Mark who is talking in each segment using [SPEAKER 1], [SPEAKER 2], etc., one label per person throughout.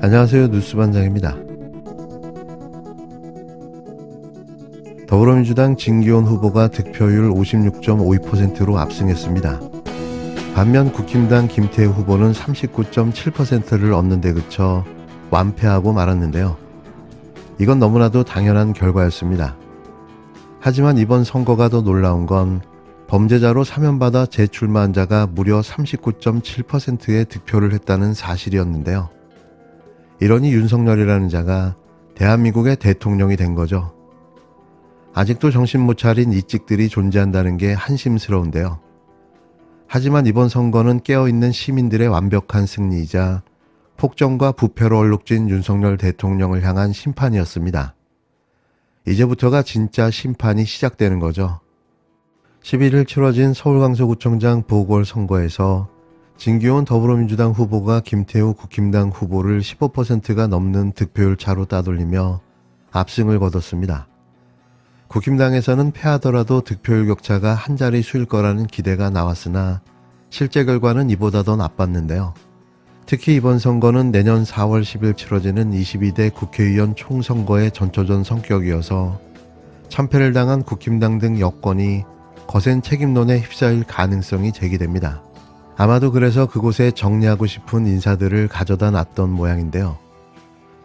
[SPEAKER 1] 안녕하세요. 뉴스반장입니다. 더불어민주당 진기훈 후보가 득표율 56.52%로 압승했습니다. 반면 국힘당 김태우 후보는 39.7%를 얻는 데 그쳐 완패하고 말았는데요. 이건 너무나도 당연한 결과였습니다. 하지만 이번 선거가 더 놀라운 건 범죄자로 사면받아 재출마한 자가 무려 39.7%의 득표를 했다는 사실이었는데요. 이러니 윤석열이라는 자가 대한민국의 대통령이 된 거죠. 아직도 정신 못 차린 이찍들이 존재한다는 게 한심스러운데요. 하지만 이번 선거는 깨어있는 시민들의 완벽한 승리이자 폭정과 부패로 얼룩진 윤석열 대통령을 향한 심판이었습니다. 이제부터가 진짜 심판이 시작되는 거죠. 11일 치러진 서울강서구청장 보궐선거에서 진기훈 더불어민주당 후보가 김태우 국힘당 후보를 15%가 넘는 득표율 차로 따돌리며 압승을 거뒀습니다. 국힘당에서는 패하더라도 득표율 격차가 한 자릿수일 거라는 기대가 나왔으나 실제 결과는 이보다 더 나빴는데요. 특히 이번 선거는 내년 4월 10일 치러지는 22대 국회의원 총선거의 전초전 성격이어서 참패를 당한 국힘당 등 여권이 거센 책임론에 휩싸일 가능성이 제기됩니다. 아마도 그래서 그곳에 정리하고 싶은 인사들을 가져다 놨던 모양인데요.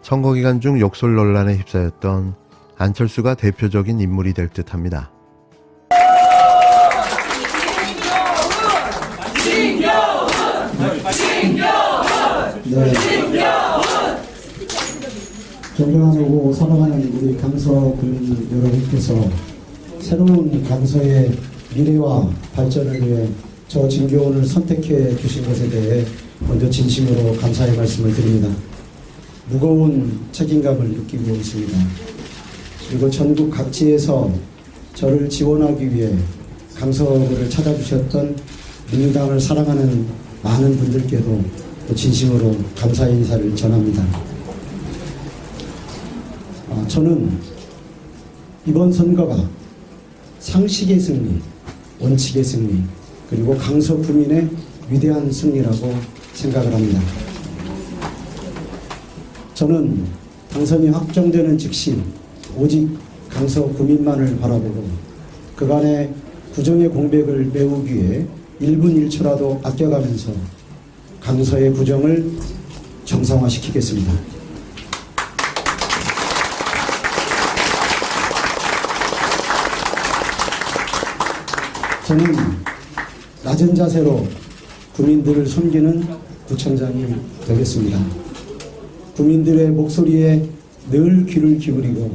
[SPEAKER 1] 선거 기간 중 욕설 논란에 휩싸였던 안철수가 대표적인 인물이 될 듯합니다.
[SPEAKER 2] 네. 존경하고 사랑하는 우리 강서 국민 여러분께서 새로운 강서의 미래와 발전을 위해 저 진기훈을 선택해 주신 것에 대해 먼저 진심으로 감사의 말씀을 드립니다. 무거운 책임감을 느끼고 있습니다. 그리고 전국 각지에서 저를 지원하기 위해 강서구를 찾아주셨던 민주당을 사랑하는 많은 분들께도 진심으로 감사의 인사를 전합니다. 저는 이번 선거가 상식의 승리, 원칙의 승리, 그리고 강서 구민의 위대한 승리라고 생각을 합니다. 저는 당선이 확정되는 즉시 오직 강서 구민만을 바라보고 그간의 구정의 공백을 메우기 위해 1분 1초라도 아껴가면서 강서의 구정을 정상화시키겠습니다. 저는 낮은 자세로 구민들을 섬기는 구청장이 되겠습니다. 구민들의 목소리에 늘 귀를 기울이고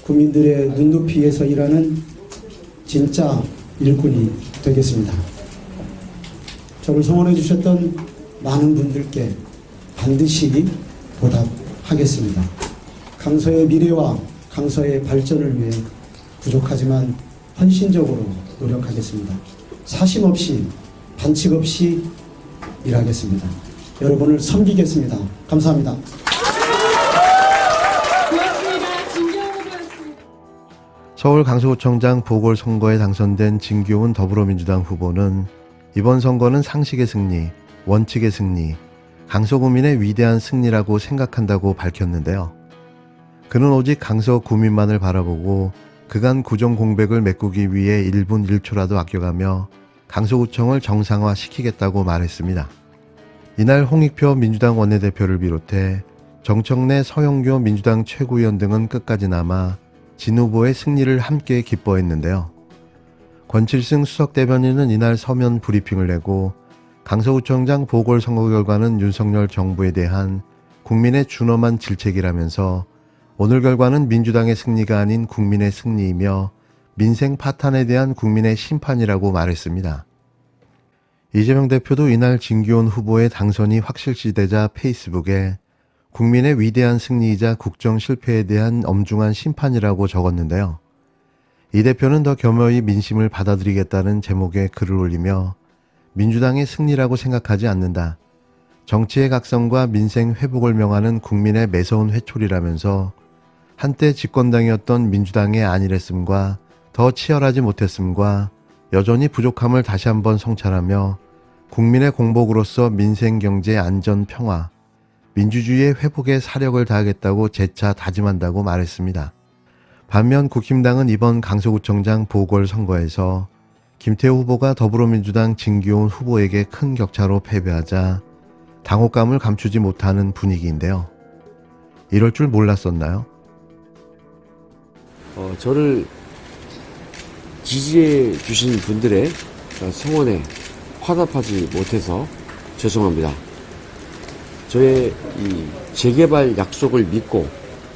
[SPEAKER 2] 구민들의 눈높이에서 일하는 진짜 일꾼이 되겠습니다. 저를 성원해 주셨던 많은 분들께 반드시 보답하겠습니다. 강서의 미래와 강서의 발전을 위해 부족하지만 헌신적으로 노력하겠습니다. 사심 없이 반칙 없이 일하겠습니다. 여러분을 섬기겠습니다. 감사합니다.
[SPEAKER 1] 서울 강서구청장 보궐선거에 당선된 진기훈 더불어민주당 후보는 이번 선거는 상식의 승리, 원칙의 승리, 강서구민의 위대한 승리라고 생각한다고 밝혔는데요. 그는 오직 강서구민만을 바라보고 그간 구정 공백을 메꾸기 위해 1분 1초라도 아껴가며 강서구청을 정상화시키겠다고 말했습니다. 이날 홍익표 민주당 원내대표를 비롯해 정청래 서영교 민주당 최고위원 등은 끝까지 남아 진 후보의 승리를 함께 기뻐했는데요. 권칠승 수석대변인은 이날 서면 브리핑을 내고 강서구청장 보궐선거 결과는 윤석열 정부에 대한 국민의 준엄한 질책이라면서 오늘 결과는 민주당의 승리가 아닌 국민의 승리이며 민생 파탄에 대한 국민의 심판이라고 말했습니다. 이재명 대표도 이날 진기훈 후보의 당선이 확실시되자 페이스북에 국민의 위대한 승리이자 국정 실패에 대한 엄중한 심판이라고 적었는데요. 이 대표는 더 겸허히 민심을 받아들이겠다는 제목의 글을 올리며 민주당의 승리라고 생각하지 않는다. 정치의 각성과 민생 회복을 명하는 국민의 매서운 회초리라면서 한때 집권당이었던 민주당의 안일했음과 더 치열하지 못했음과 여전히 부족함을 다시 한번 성찰하며 국민의 공복으로서 민생, 경제, 안전, 평화, 민주주의의 회복에 사력을 다하겠다고 재차 다짐한다고 말했습니다. 반면 국힘당은 이번 강서구청장 보궐선거에서 김태우 후보가 더불어민주당 진기훈 후보에게 큰 격차로 패배하자 당혹감을 감추지 못하는 분위기인데요. 이럴 줄 몰랐었나요?
[SPEAKER 3] 저를 지지해 주신 분들의 성원에 화답하지 못해서 죄송합니다. 저의 이 재개발 약속을 믿고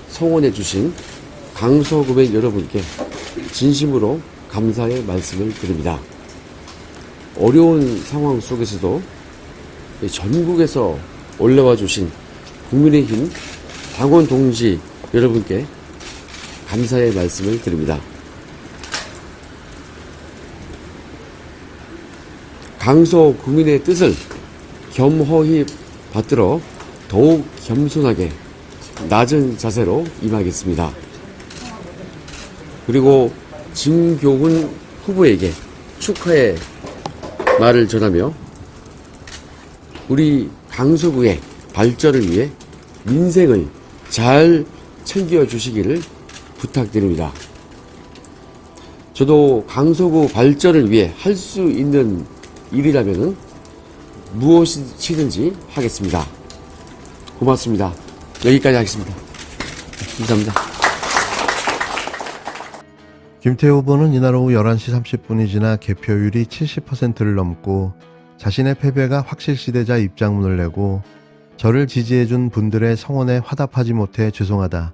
[SPEAKER 3] 성원해 주신 강서구민 여러분께 진심으로 감사의 말씀을 드립니다. 어려운 상황 속에서도 전국에서 올라와 주신 국민의힘 당원 동지 여러분께 감사의 말씀을 드립니다. 강서 구민의 뜻을 겸허히 받들어 더욱 겸손하게 낮은 자세로 임하겠습니다. 그리고 진교훈 후보에게 축하의 말을 전하며 우리 강서구의 발전을 위해 민생을 잘 챙겨주시기를 부탁드립니다. 저도 강서구 발전을 위해 할 수 있는 일이라면 무엇이든지 하겠습니다. 고맙습니다. 여기까지 하겠습니다. 감사합니다.
[SPEAKER 1] 김태우 후보는 이날 오후 11시 30분이 지나 개표율이 70%를 넘고 자신의 패배가 확실시되자 입장문을 내고 저를 지지해준 분들의 성원에 화답하지 못해 죄송하다.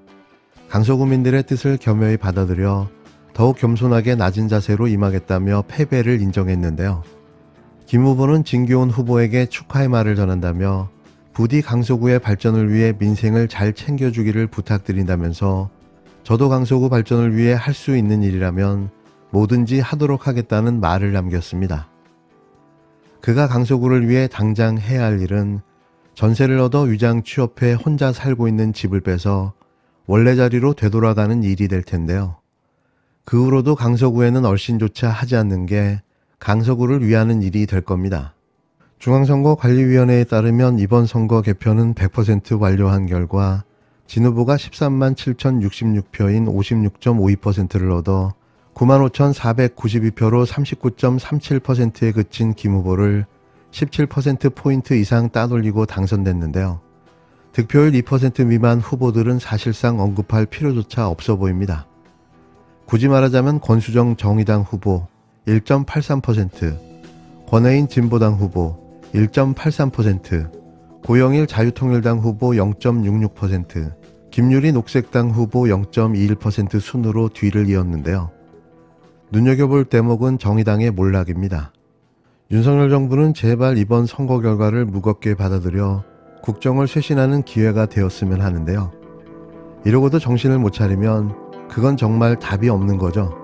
[SPEAKER 1] 강서구민들의 뜻을 겸허히 받아들여 더욱 겸손하게 낮은 자세로 임하겠다며 패배를 인정했는데요. 김 후보는 진기훈 후보에게 축하의 말을 전한다며 부디 강서구의 발전을 위해 민생을 잘 챙겨주기를 부탁드린다면서 저도 강서구 발전을 위해 할 수 있는 일이라면 뭐든지 하도록 하겠다는 말을 남겼습니다. 그가 강서구를 위해 당장 해야 할 일은 전세를 얻어 위장 취업해 혼자 살고 있는 집을 빼서 원래 자리로 되돌아가는 일이 될 텐데요. 그 후로도 강서구에는 얼씬조차 하지 않는 게 강서구를 위하는 일이 될 겁니다. 중앙선거관리위원회에 따르면 이번 선거 개표는 100% 완료한 결과 진 후보가 13만 7,066표인 56.52%를 얻어 95,492표로 39.37%에 그친 김 후보를 17%포인트 이상 따돌리고 당선됐는데요. 득표율 2% 미만 후보들은 사실상 언급할 필요조차 없어 보입니다. 굳이 말하자면 권수정 정의당 후보 1.83%, 권혜인 진보당 후보 1.83%, 고영일 자유통일당 후보 0.66%, 김유리 녹색당 후보 0.21% 순으로 뒤를 이었는데요. 눈여겨볼 대목은 정의당의 몰락입니다. 윤석열 정부는 제발 이번 선거 결과를 무겁게 받아들여 국정을 쇄신하는 기회가 되었으면 하는데요. 이러고도 정신을 못 차리면 그건 정말 답이 없는 거죠.